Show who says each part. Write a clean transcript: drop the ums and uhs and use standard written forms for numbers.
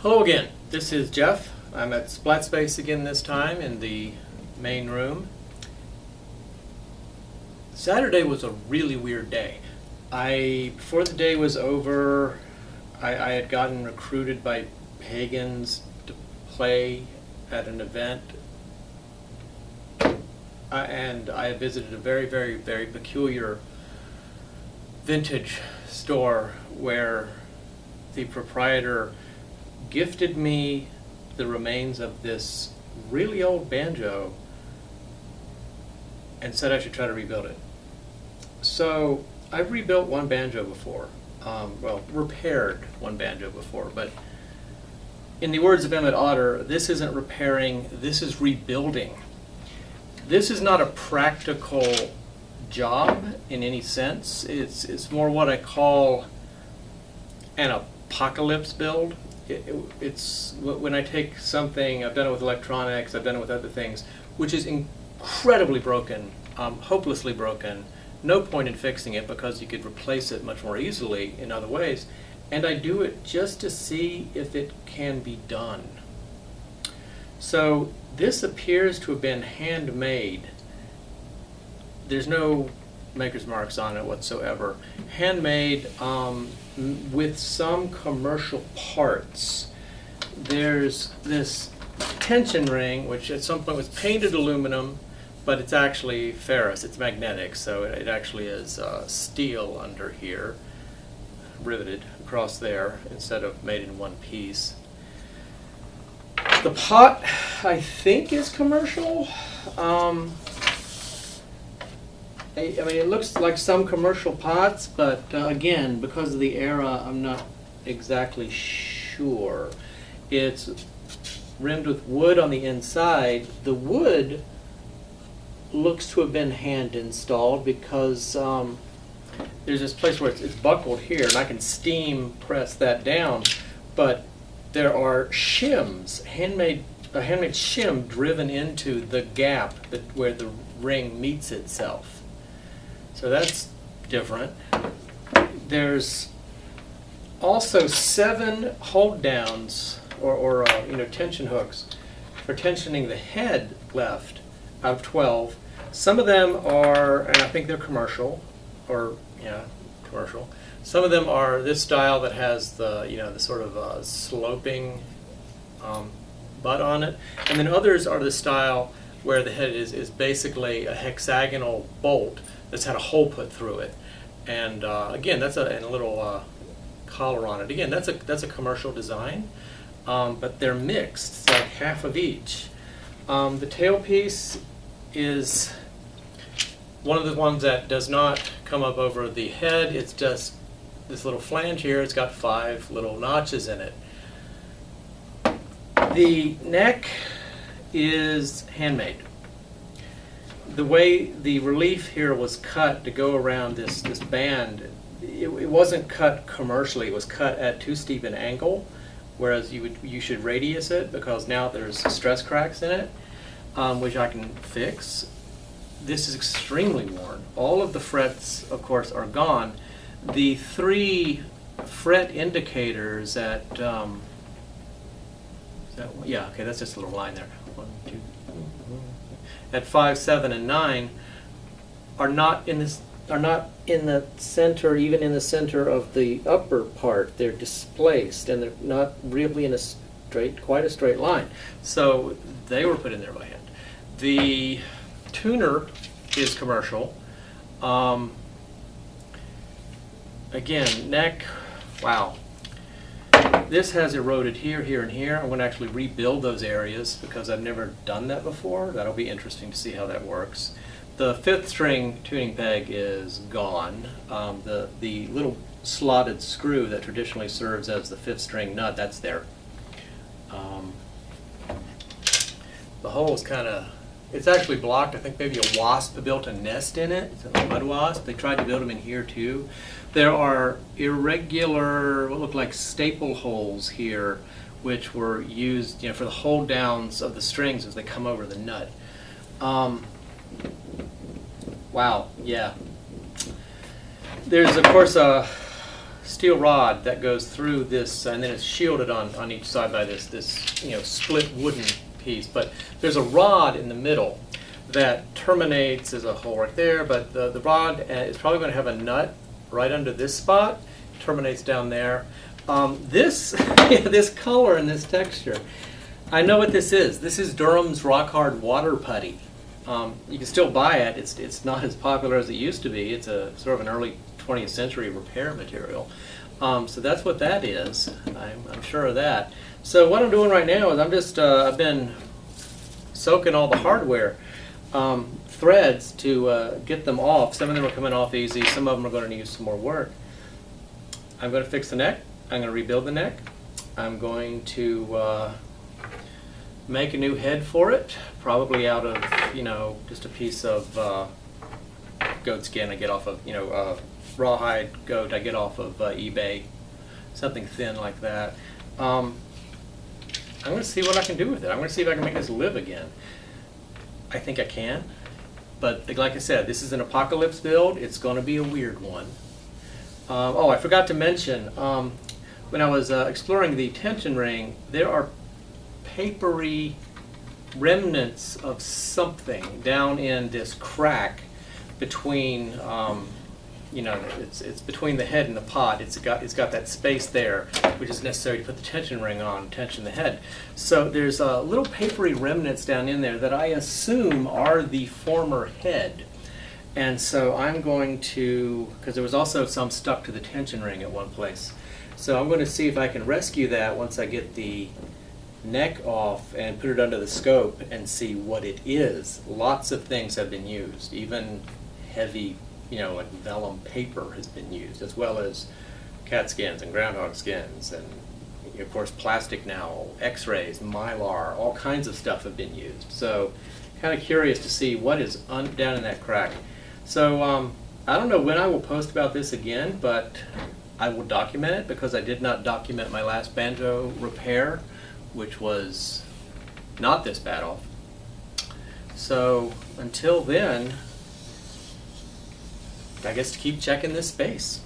Speaker 1: Hello again, this is Jeff. I'm at Splat Space again this time in the main room. Saturday was a really weird day. Before the day was over, I had gotten recruited by pagans to play at an event. And I had visited a very, very, very peculiar vintage store where the proprietor gifted me the remains of this really old banjo and said I should try to rebuild it. So I've rebuilt one banjo before, repaired one banjo before, but in the words of Emmett Otter, this isn't repairing, this is rebuilding. This is not a practical job in any sense. It's more what I call an apocalypse build. It's when I take something, I've done it with electronics, I've done it with other things, which is incredibly broken, hopelessly broken, no point in fixing it because you could replace it much more easily in other ways, and I do it just to see if it can be done. So this appears to have been handmade. There's no maker's marks on it whatsoever. Handmade with some commercial parts. There's this tension ring, which at some point was painted aluminum, but it's actually ferrous. It's magnetic, so it actually is steel under here, riveted across there instead of made in one piece. The pot, I think, is commercial. I mean, it looks like some commercial pots, but again, because of the era, I'm not exactly sure. It's rimmed with wood on the inside. The wood looks to have been hand installed because there's this place where it's buckled here, and I can steam press that down, but there are shims, a handmade shim driven into the gap where the ring meets itself. So that's different. There's also 7 hold downs or tension hooks for tensioning the head left out of 12. Some of them are, and I think they're commercial, commercial. Some of them are this style that has the the sort of sloping butt on it, and then others are the style where the head is basically a hexagonal bolt that's had a hole put through it, and again, that's a little collar on it. Again, that's a commercial design, but they're mixed. It's like half of each. The tailpiece is one of the ones that does not come up over the head. It's just this little flange here. It's got 5 little notches in it. The neck is handmade. The way the relief here was cut to go around this band, it wasn't cut commercially. It was cut at too steep an angle, whereas you should radius it because now there's stress cracks in it, which I can fix. This is extremely worn. All of the frets, of course, are gone. The 3 fret indicators at that's just a little line there. 1, 2, at 5, 7, and 9 are not in the center, even in the center of the upper part. They're displaced, and they're not really in quite a straight line. So they were put in there by hand. The tuner is commercial. Again, neck, wow. This has eroded here, here, and here. I'm going to actually rebuild those areas because I've never done that before. That'll be interesting to see how that works. The 5th string tuning peg is gone. The little slotted screw that traditionally serves as the 5th string nut, that's there. The hole is kind of, it's actually blocked. I think maybe a wasp built a nest in it. It's a mud wasp. They tried to build them in here too. There are irregular, what look like staple holes here, which were used for the hold downs of the strings as they come over the nut. Wow, yeah. There's of course a steel rod that goes through this, and then it's shielded on each side by this split wooden piece. But there's a rod in the middle that terminates, there's a hole right there, but the rod is probably going to have a nut right under this spot, terminates down there. This this color and this texture, I know what this is. This is Durham's Rock Hard Water Putty. You can still buy it. It's not as popular as it used to be. It's a sort of an early 20th century repair material. So that's what that is. I'm sure of that. So what I'm doing right now is I'm just I've been soaking all the hardware threads to get them off. Some of them are coming off easy. Some of them are going to need some more work. I'm going to fix the neck. I'm going to rebuild the neck. I'm going to make a new head for it, probably out of just a piece of goat skin I get off of rawhide goat I get off of eBay, something thin like that. I'm going to see what I can do with it. I'm going to see if I can make this live again. I think I can, but like I said, this is an apocalypse build. It's going to be a weird one. Oh, I forgot to mention, when I was exploring the tension ring, there are papery remnants of something down in this crack between, it's between the head and the pot. It's got that space there, which is necessary to put the tension ring on, tension the head. So there's little papery remnants down in there that I assume are the former head. And so I'm going to, because there was also some stuck to the tension ring at one place. So I'm going to see if I can rescue that once I get the neck off and put it under the scope and see what it is. Lots of things have been used. Even heavy, like vellum paper has been used, as well as cat skins and groundhog skins, and of course plastic now, x-rays, mylar, all kinds of stuff have been used. So kind of curious to see what is down in that crack. So I don't know when I will post about this again, but I will document it because I did not document my last banjo repair, which was not this bad off. So until then, I guess to keep checking this space.